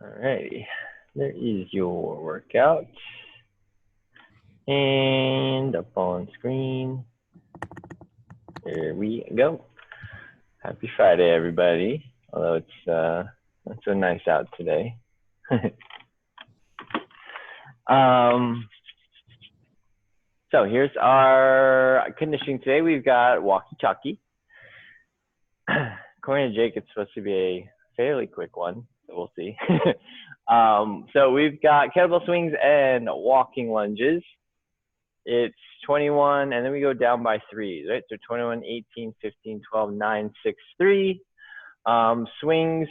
Alrighty, there is your workout. And up on screen. There we go. Happy Friday, everybody. Although it's not so nice out today. So here's our conditioning today. We've got walkie Chalky. According to Jake, it's supposed to be a fairly quick one, so we'll see. So we've got kettlebell swings and walking lunges. It's 21, and then we go down by threes, right? So 21, 18, 15, 12, 9, 6, 3. Swings,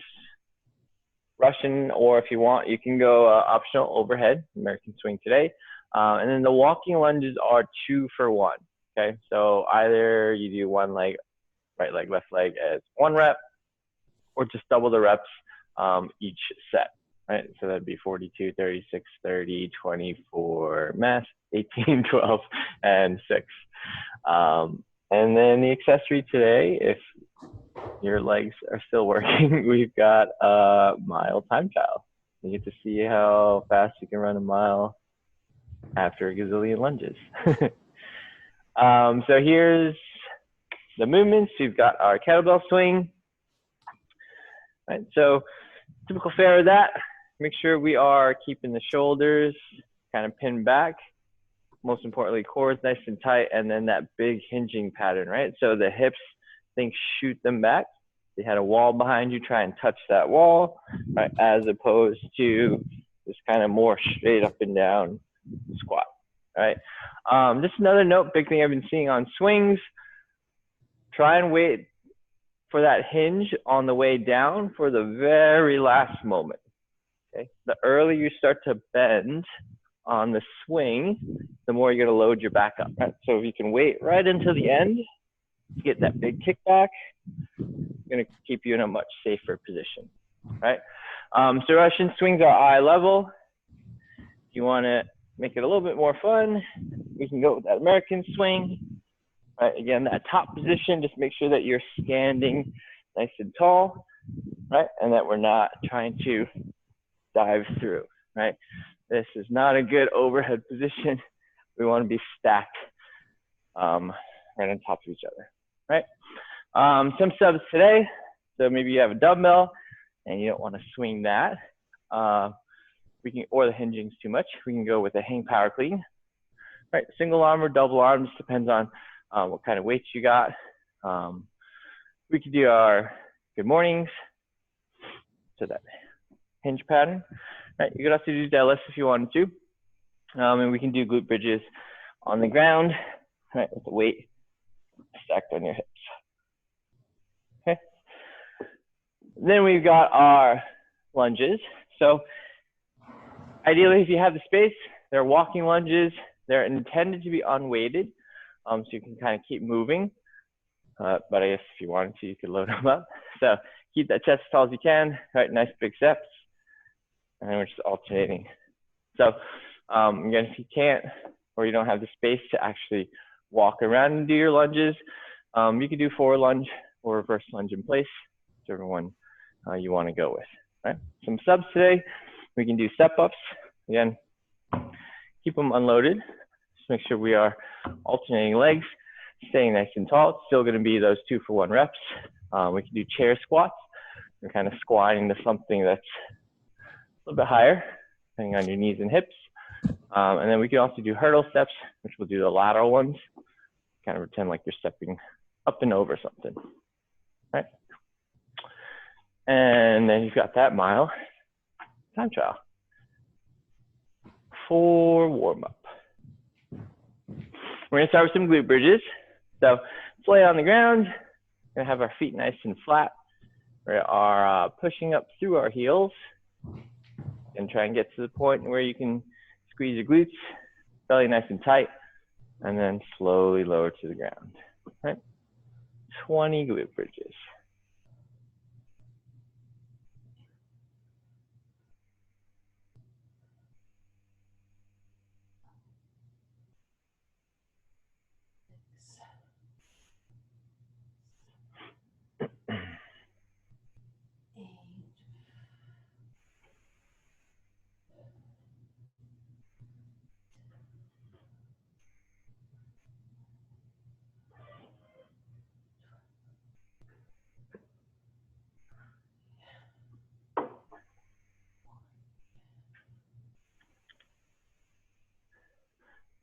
Russian, or if you want, you can go optional overhead, American swing today. And then the walking lunges are 2 for 1, okay? So either you do one leg, right leg, left leg as 1 rep, or just double the reps each set, right? So that'd be 42, 36, 30, 24, mass, 18, 12, and 6. And then the accessory today, if your legs are still working, we've got a mile time trial. You get to see how fast you can run a mile after a gazillion lunges. So here's the movements. We've got our kettlebell swing. Right, so typical fare of that, make sure we are keeping the shoulders kind of pinned back. Most importantly, core is nice and tight, and then that big hinging pattern, right? So the hips, think shoot them back. If you had a wall behind you, try and touch that wall, right? As opposed to this kind of more straight up and down squat, right? Just another note, big thing I've been seeing on swings, try and wait for that hinge on the way down for the very last moment, okay? The earlier you start to bend on the swing, the more you're gonna load your back up, right? So if you can wait right until the end to get that big kickback, it's gonna keep you in a much safer position, right? So Russian swings are eye level. If you wanna make it a little bit more fun, we can go with that American swing. Right, again, that top position, just make sure that you're standing nice and tall, right? And that we're not trying to dive through, right? This is not a good overhead position. We want to be stacked right on top of each other, right? Some subs today. So maybe you have a dumbbell and you don't want to swing that. We can, or the hinging's too much. We can go with a hang power clean, right? Single arm or double arm, just depends on what kind of weights you got. We could do our good mornings, so that hinge pattern, right? You could also do deadlifts if you wanted to. And we can do glute bridges on the ground, right, with the weight stacked on your hips. Okay. Then we've got our lunges. So ideally, if you have the space, they're walking lunges. They're intended to be unweighted. So you can kind of keep moving, but I guess if you wanted to, you could load them up. So keep that chest as tall as you can, right? Nice big steps, and then we're just alternating. So again, if you can't, or you don't have the space to actually walk around and do your lunges, you can do forward lunge or reverse lunge in place, whichever one you want to go with, right? Some subs today, we can do step ups. Again, keep them unloaded. Make sure we are alternating legs, staying nice and tall. It's still going to be those 2 for 1 reps. We can do chair squats. We're kind of squatting to something that's a little bit higher, depending on your knees and hips. And then we can also do hurdle steps, which we'll do the lateral ones. Kind of pretend like you're stepping up and over something, right? And then you've got that mile time trial for warm up. We're gonna start with some glute bridges. So let's lay on the ground. We're gonna have our feet nice and flat. We are pushing up through our heels and try and get to the point where you can squeeze your glutes, belly nice and tight, and then slowly lower to the ground, right? 20 glute bridges.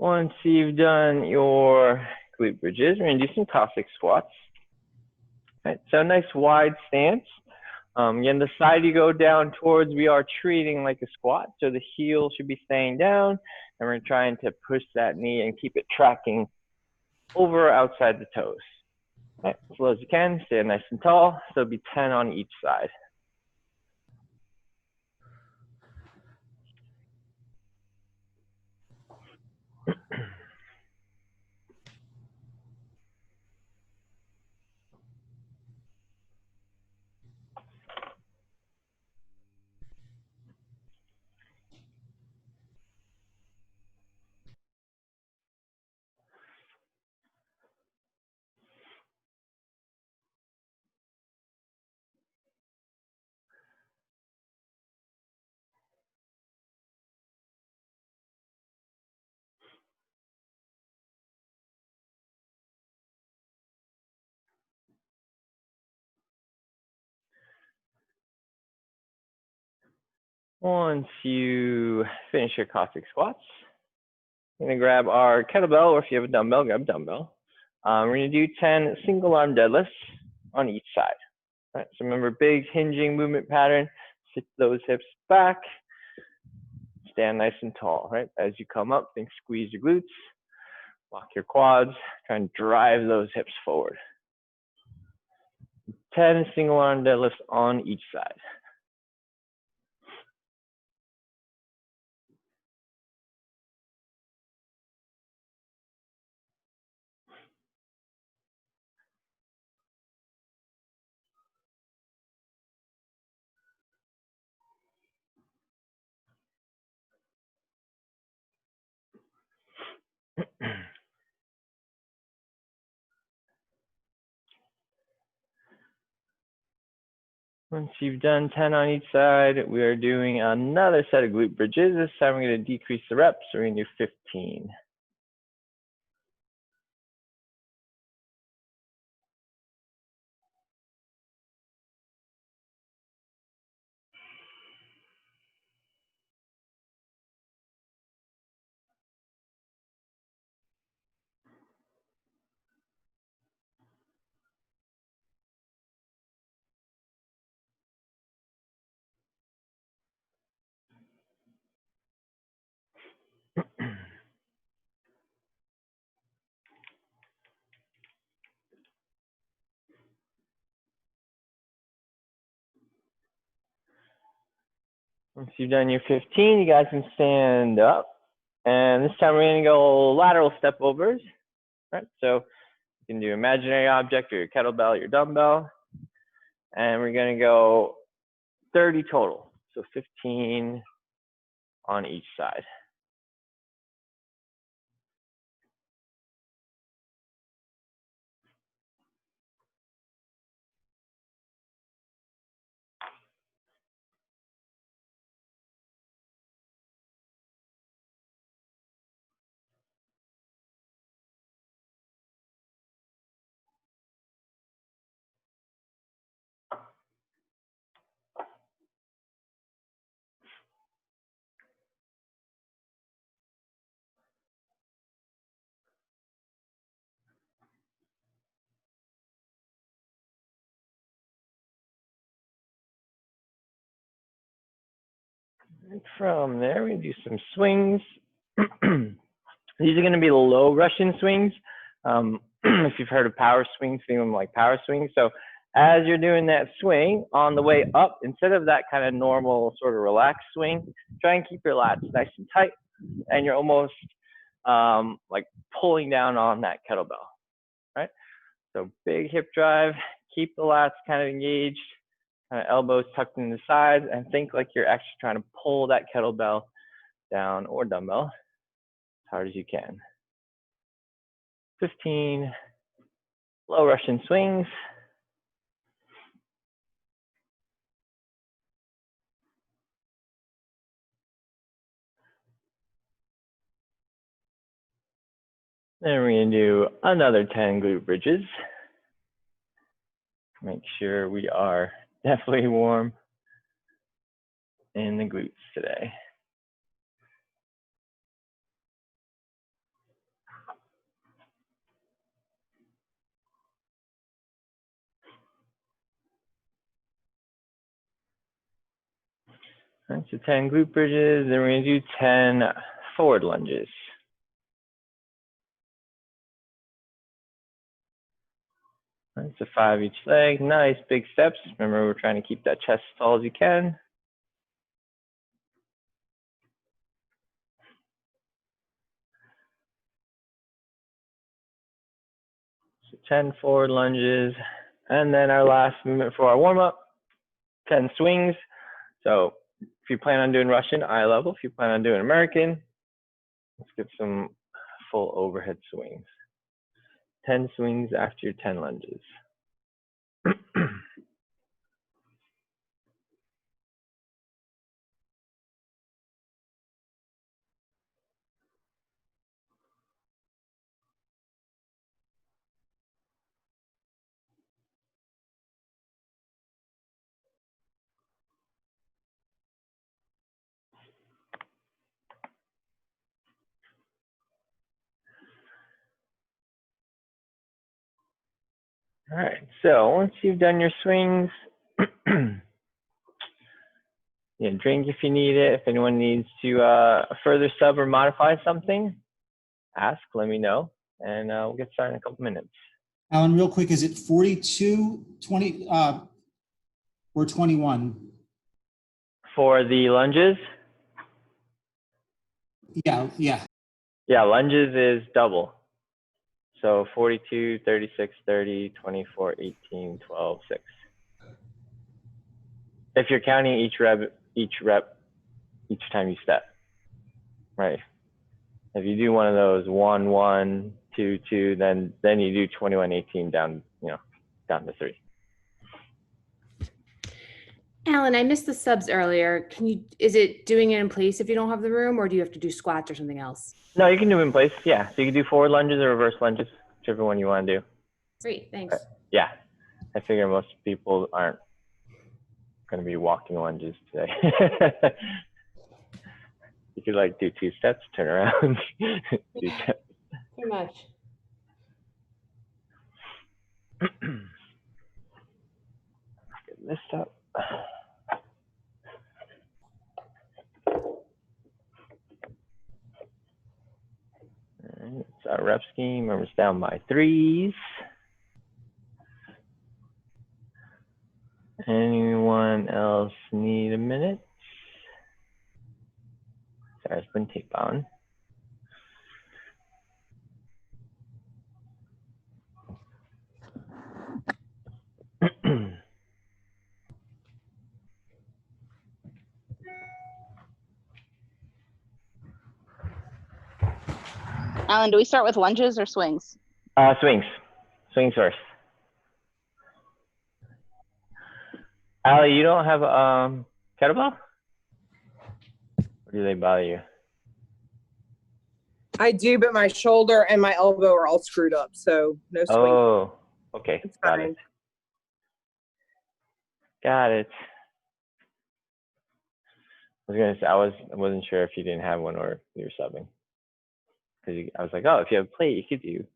Once you've done your glute bridges, we're gonna do some Cossack squats. Right, so nice wide stance. Again, the side you go down towards, we are treating like a squat. So the heel should be staying down, and we're trying to push that knee and keep it tracking over or outside the toes. Right, as low as you can, stay nice and tall. So it'll be 10 on each side. Once you finish your Cossack squats, we're gonna grab our kettlebell, or if you have a dumbbell, grab a dumbbell. We're gonna do 10 single arm deadlifts on each side. Right, so remember, big hinging movement pattern. Sit those hips back, stand nice and tall, right? As you come up, think squeeze your glutes, lock your quads, try and drive those hips forward. 10 single arm deadlifts on each side. Once you've done 10 on each side, we are doing another set of glute bridges. This time we're going to decrease the reps. So we're going to do 15. Once you've done your 15, you guys can stand up. And this time we're going to go lateral step overs. Right? So you can do imaginary object or your kettlebell, your dumbbell. And we're going to go 30 total. So 15 on each side. And from there, we do some swings. These are going to be the low Russian swings. If you've heard of power swings, think of them like power swings. So as you're doing that swing on the way up, instead of that kind of normal sort of relaxed swing, try and keep your lats nice and tight, and you're almost like pulling down on that kettlebell, right? So big hip drive, keep the lats kind of engaged, kind of elbows tucked in the sides, and think like you're actually trying to pull that kettlebell down or dumbbell as hard as you can. 15 low Russian swings. Then we're going to do another 10 glute bridges. Make sure we are definitely warm in the glutes today. All right, so 10 glute bridges, then we're gonna do 10 forward lunges. All right, so 5 each leg, nice big steps. Remember, we're trying to keep that chest as tall as you can. So 10 forward lunges, and then our last movement for our warm-up, 10 swings. So if you plan on doing Russian, eye level. If you plan on doing American, let's get some full overhead swings. 10 swings after your 10 lunges. All right, so once you've done your swings, drink if you need it. If anyone needs to further sub or modify something, ask, let me know, and we'll get started in a couple minutes. Alan, real quick, is it 42, 20, or 21? For the lunges? Yeah. Yeah, lunges is double. So 42, 36, 30, 24, 18, 12, 6. If you're counting each rep each time you step, right? If you do one of those 1, 1, 2, 2, then you do 21, 18 down, down to 3. Alan, I missed the subs earlier. Is it doing it in place if you don't have the room, or do you have to do squats or something else? No, you can do it in place. Yeah, so you can do forward lunges or reverse lunges, whichever one you want to do. Great, thanks. Yeah, I figure most people aren't going to be walking lunges today. You could like do 2 steps, turn around. 2 steps. Too much. Get this up. All right, it's our rep scheme. Remember, it's down by 3s. Anyone else need a minute? Sorry, it's been tape on. Alan, do we start with lunges or swings? Swings. Swings first. Allie, you don't have kettlebell? Or do they bother you? I do, but my shoulder and my elbow are all screwed up, so no swing. Oh, okay. It's Got fine. it. Got it. I was gonna say I wasn't sure if you didn't have one or you were subbing. Because I was like, oh, if you have a plate, you could do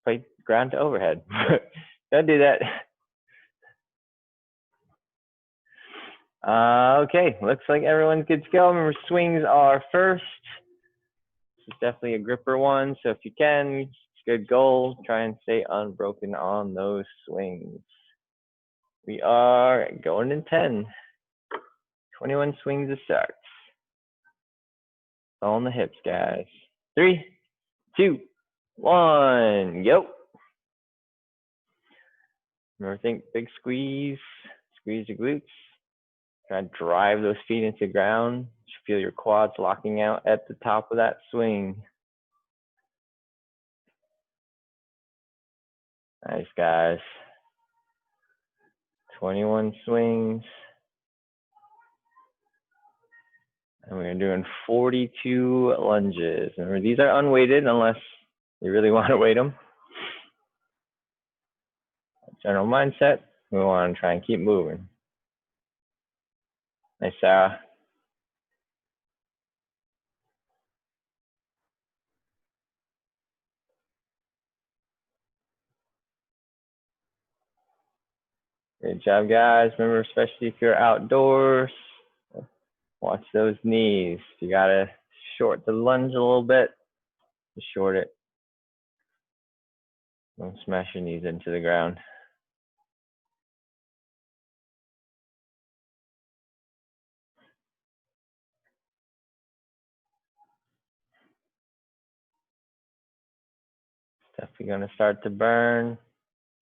plate ground to overhead. Don't do that. Okay, looks like everyone's good to go. Remember, swings are first. This is definitely a gripper one, so if you can, it's a good goal. Try and stay unbroken on those swings. We are going in 10. 21 swings to start. On the hips, guys. 3, 2, 1, go. Remember, think big squeeze. Squeeze your glutes. Try to drive those feet into the ground. You feel your quads locking out at the top of that swing. Nice, guys. 21 swings. And we're doing 42 lunges. Remember, these are unweighted unless you really want to weight them. General mindset, we want to try and keep moving. Nice, Sarah. Great job, guys. Remember, especially if you're outdoors, Watch those knees. You gotta short the lunge a little bit. Just short it. Don't smash your knees into the ground. Definitely gonna start to burn.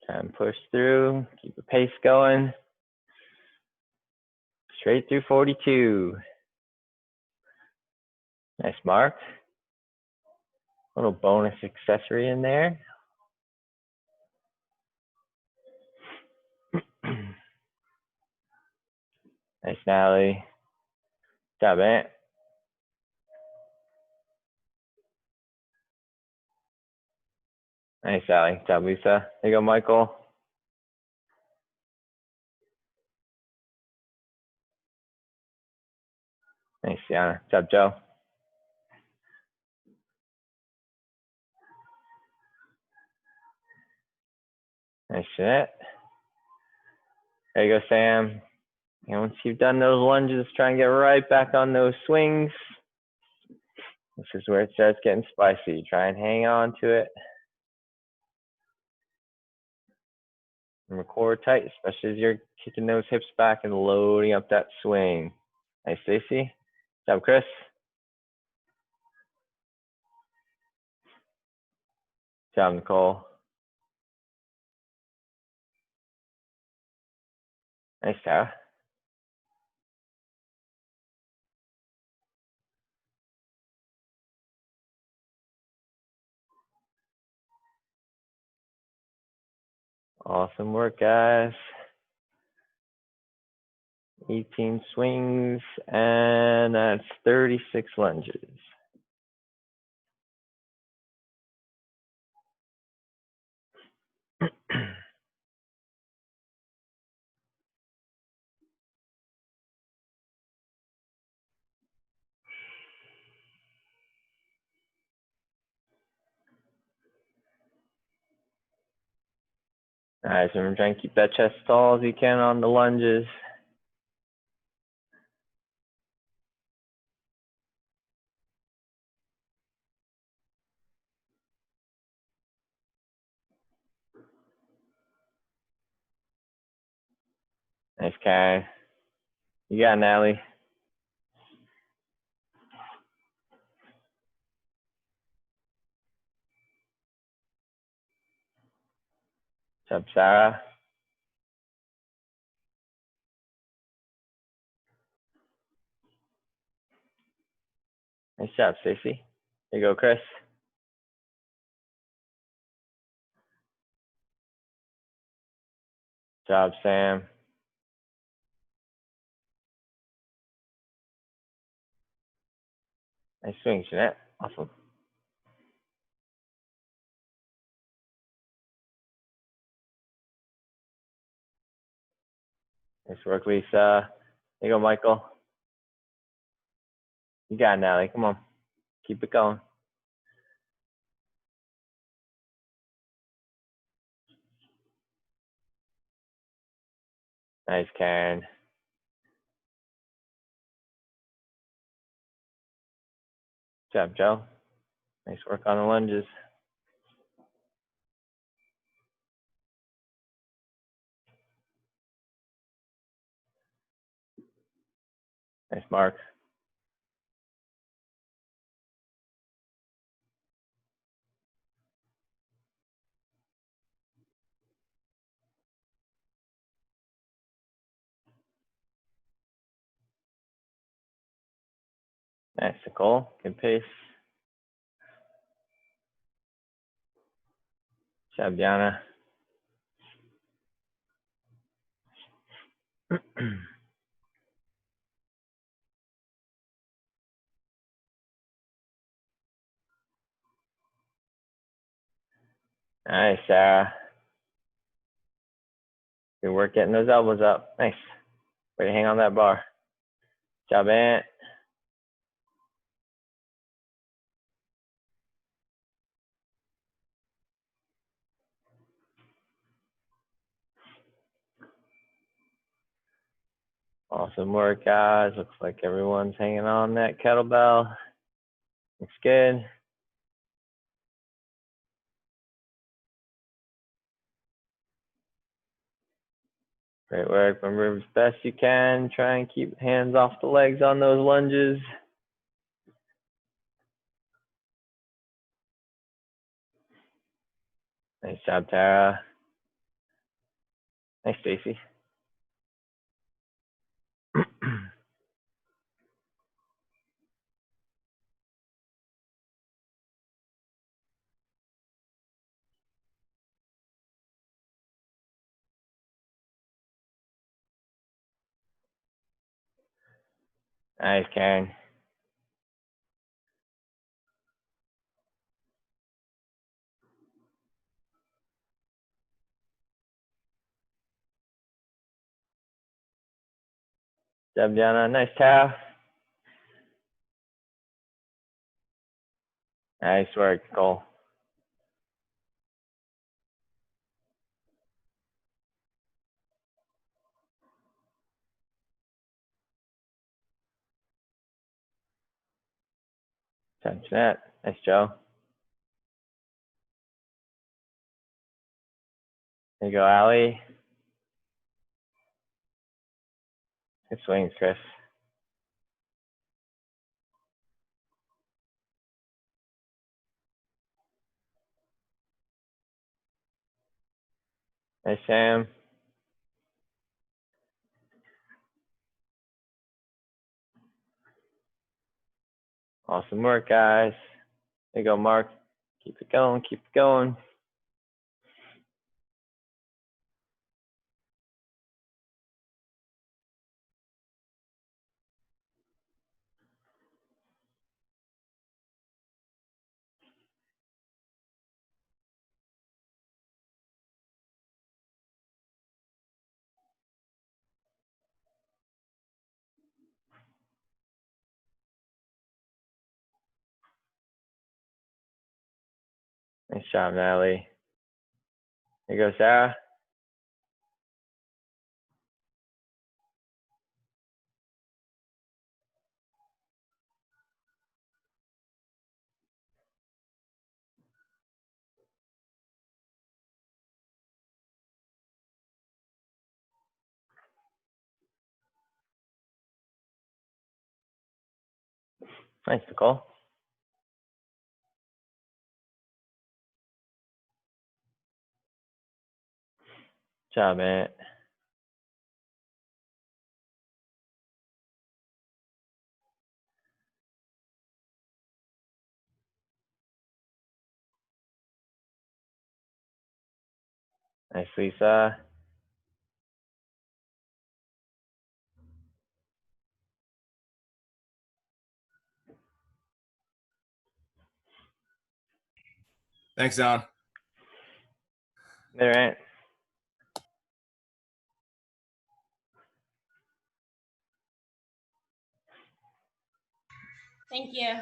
Try and push through. Keep the pace going. Straight through 42. Nice, Mark. Little bonus accessory in there. Nice, Natalie. Good job, Ant. Nice, Allie. Good job, Lisa. There you go, Michael. Nice, Sienna. Good job, Joe. Nice, Jeanette. There you go, Sam. And once you've done those lunges, try and get right back on those swings. This is where it starts getting spicy. Try and hang on to it. And core tight, especially as you're kicking those hips back and loading up that swing. Nice, Stacy. Good job, Chris. Good job, Nicole. Nice, Tara. Awesome work, guys. 18 swings, and that's 36 lunges. All right, so remember, try and keep that chest tall as you can on the lunges. Nice, Karen. You got it, Natalie. What's up, Sarah? Nice job, Stacy. There you go, Chris. Good job, Sam. Nice swing, Jeanette. Awesome. Nice work, Lisa. There you go, Michael. You got it, Natalie. Come on. Keep it going. Nice, Karen. Good job, Joe. Nice work on the lunges. Nice, Mark. Nice, Nicole. Good pace. Good job, Diana. Nice, Sarah. Good work getting those elbows up. Nice. Way to hang on that bar. Good job, Ant. Awesome work, guys. Looks like everyone's hanging on that kettlebell. Looks good. Great work. Remember, as best you can, try and keep hands off the legs on those lunges. Nice job, Tara. Nice, Stacy. Nice, Karen. Job, Diana. Nice, Tara. Nice work, Cole. Job, Jeanette. Nice, Joe. There you go, Allie. Good swings, Chris. Nice, Sam. Awesome work, guys. There you go, Mark. Keep it going, keep it going. Nice job, Natalie. There you go, Sarah. Nice, Nicole. Good job, man. Nice, Lisa. Thanks, Alan. There, Ant. Thank you.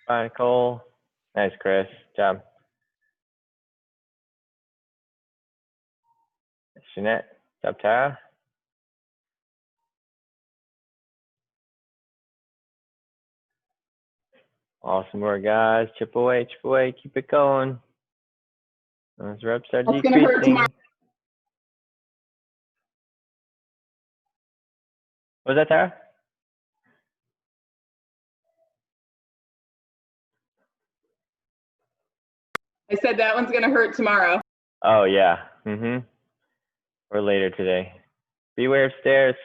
Bye, Nicole. Nice, Chris. Good job. Nice, Jeanette. Good job, Tara. Awesome work, guys. Chip away, keep it going. Those reps are That's gonna hurt decreasing. tomorrow. What was that, Tara? I said that one's gonna hurt tomorrow. Oh, yeah. Or later today. Beware of stairs.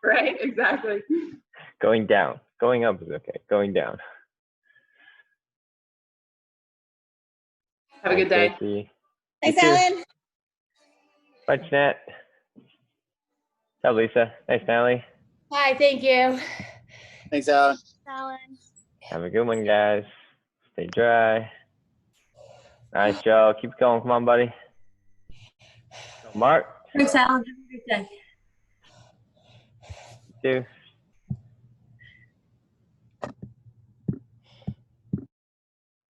Right? Exactly. Going down. Going up is okay. Going down. Have a good day. Stacy. Thanks, You too. Alan. Bye, Jeanette. Ciao, Lisa. Nice, Natalie. Hi, thank you. Thanks, Alan. Alan. Have a good one, guys. Stay dry. Nice, Joe. Keep going. Come on, buddy. Go, Mark. Thanks, Alan. Have a good day. You too.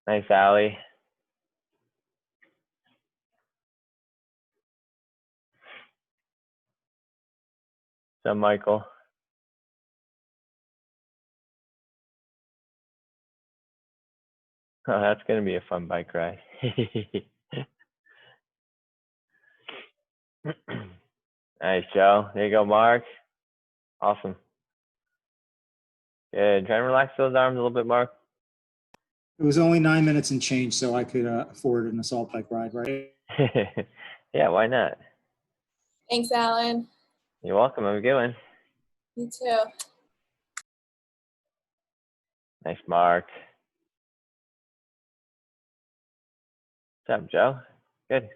Nice, Allie. So, Michael. Oh, that's going to be a fun bike ride. Nice, Joe. There you go, Mark. Awesome. Good. Try and relax those arms a little bit, Mark. It was only 9 minutes and change, so I could afford an assault bike ride, right? Yeah, why not? Thanks, Alan. You're welcome. Have a good one. You too. Nice, Mark. What's up, Joe? Good.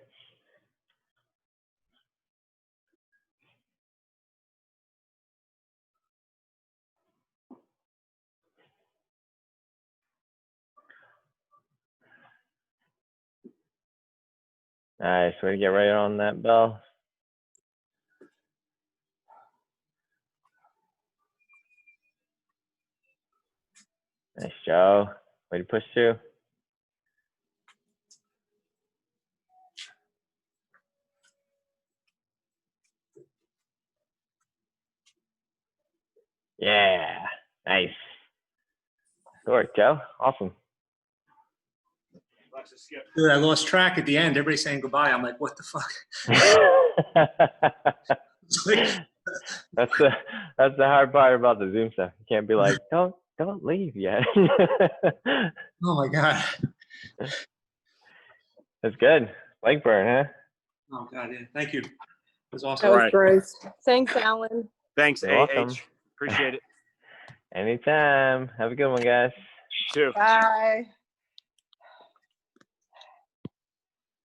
Nice. Way to get right on that bell. Nice, Joe. Way to push through. Yeah. Nice. Good work, Joe. Awesome. Dude, I lost track at the end. Everybody's saying goodbye. I'm like, what the fuck? That's the hard part about the Zoom stuff. You can't be like, don't leave yet. Oh my God. That's good. Leg burn, huh? Oh God, yeah. Thank you. It was That awesome. was Right. gross. Thanks, Alan. Thanks, You're welcome. Appreciate it. Anytime. Have a good one, guys. You too. Bye.